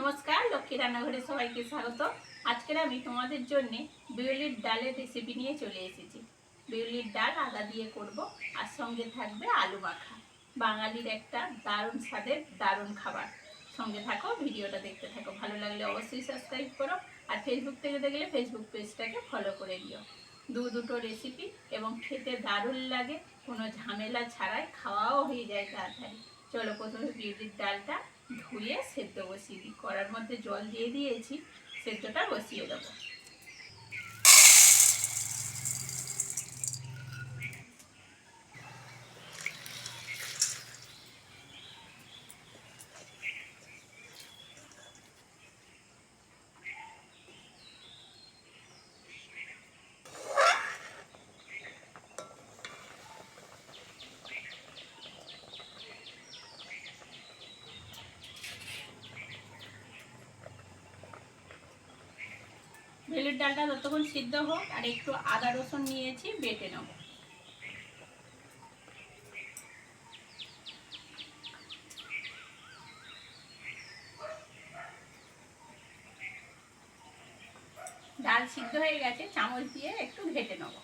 নমস্কার, লক্ষ্মী রান্নাঘরে সবাইকে স্বাগত। আজকের আমি তোমাদের জন্য বিউলির ডালের রেসিপি নিয়ে চলে এসেছি। বিউলির ডাল আদা দিয়ে করব, আর সঙ্গে থাকবে আলু মাখা। বাঙালির একটা দারুণ স্বাদের দারুণ খাবার। সঙ্গে থাকো, ভিডিওটা দেখতে থাকো। ভালো লাগলে অবশ্যই সাবস্ক্রাইব করো, আর ফেসবুক থেকে দেখলে ফেসবুক পেজটাকে ফলো করে দিও। দুটো রেসিপি এবং খেতে দারুণ লাগে, কোনো ঝামেলা ছাড়াই খাওয়াও হয়ে যায় তাড়াতাড়ি। চলো, প্রথমে বিউলির ডালটা ধুয়ে সেদ্ধ বসিয়ে দিই। কড়ার মধ্যে জল দিয়ে দিয়েছি, সেদ্ধটা বসিয়ে দেবো। বিউলির ডালটা ততক্ষণ সিদ্ধ হোক, আর একটু আদা রসুন নিয়েছি, বেটে নেব। ডাল সিদ্ধ হয়ে গেছে, চামচ দিয়ে একটু ঘেটে নেব।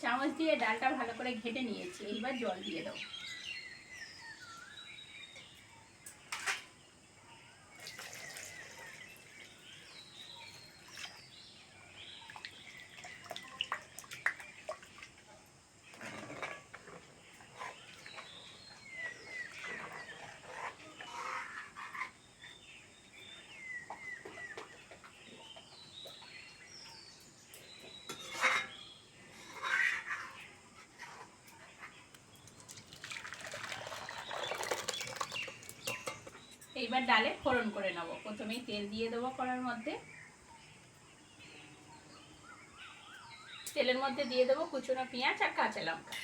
চামচ দিয়ে ডালটা ভালো করে ঘেটে নিয়েছি, এইবার জল দিয়ে দেবো। এইবার ডালে ফোড়ন করে নেব। প্রথমেই তেল দিয়ে দেবো কড়ার মধ্যে। তেলের মধ্যে দিয়ে দেবো কুচনো পেঁয়াজ আর কাঁচা লঙ্কা।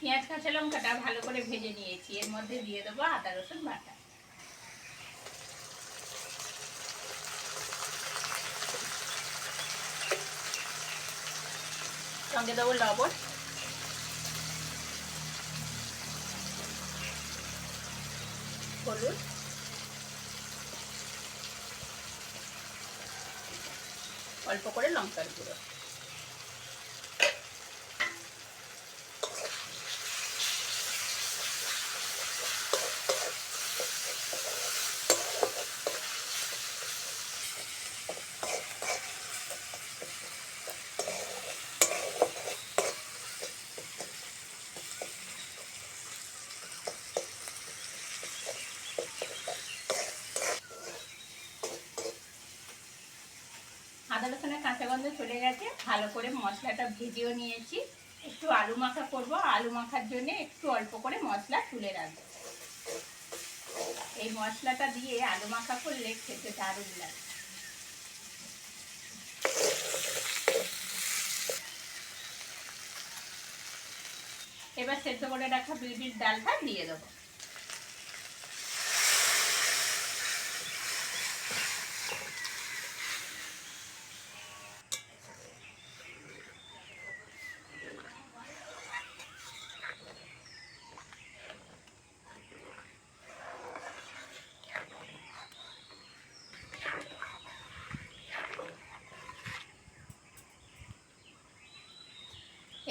পেঁয়াজ কাঁচা লঙ্কাটা ভালো করে ভেজে নিয়েছি, এর মধ্যে দিয়ে দেবো আদা রসুন বাটা। সঙ্গে দেবো লবণ, হলুদ, অল্প করে লঙ্কার গুঁড়ো। আদা রসুনের কাঁচা গন্ধ চলে গেছে, ভালো করে মশলাটা ভেজেও নিয়েছি। একটু আলু মাখা করব, আলু মাখার জন্য একটু অল্প করে মশলা তুলে রাখবো। এই মশলাটা দিয়ে আলু মাখা করলে খেতে দারুণ লাগে। এবার সেদ্ধ করে রাখা বিউলির ডালটা দিয়ে দেবো।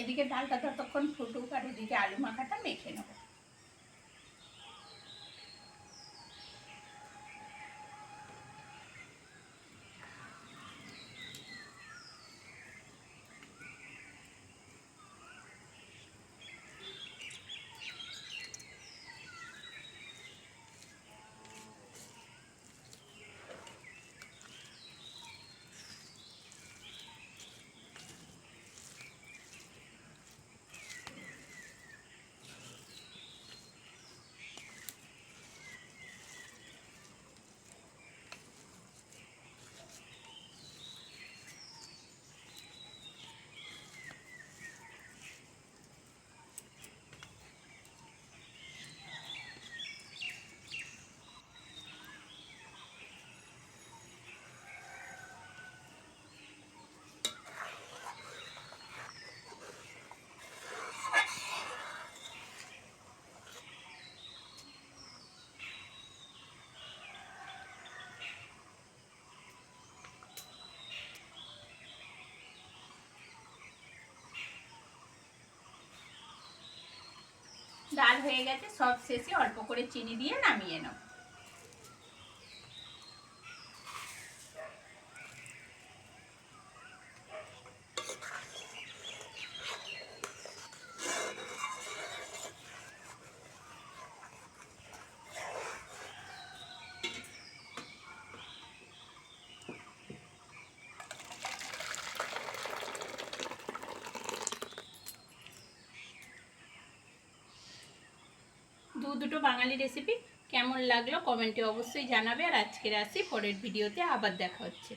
এদিকে ডালটা ততক্ষণ ফুটুক আর এদিকে আলু মাখাটা মেখে নেব। ডাল হয়ে গেছে, সব শেষে অল্প করে চিনি দিয়ে নামিয়ে নাও। দুটো বাঙালি রেসিপি কেমন লাগলো কমেন্টে অবশ্যই জানাবে। আর আজকের আসি, পরের ভিডিওতে আবার দেখা হচ্ছে।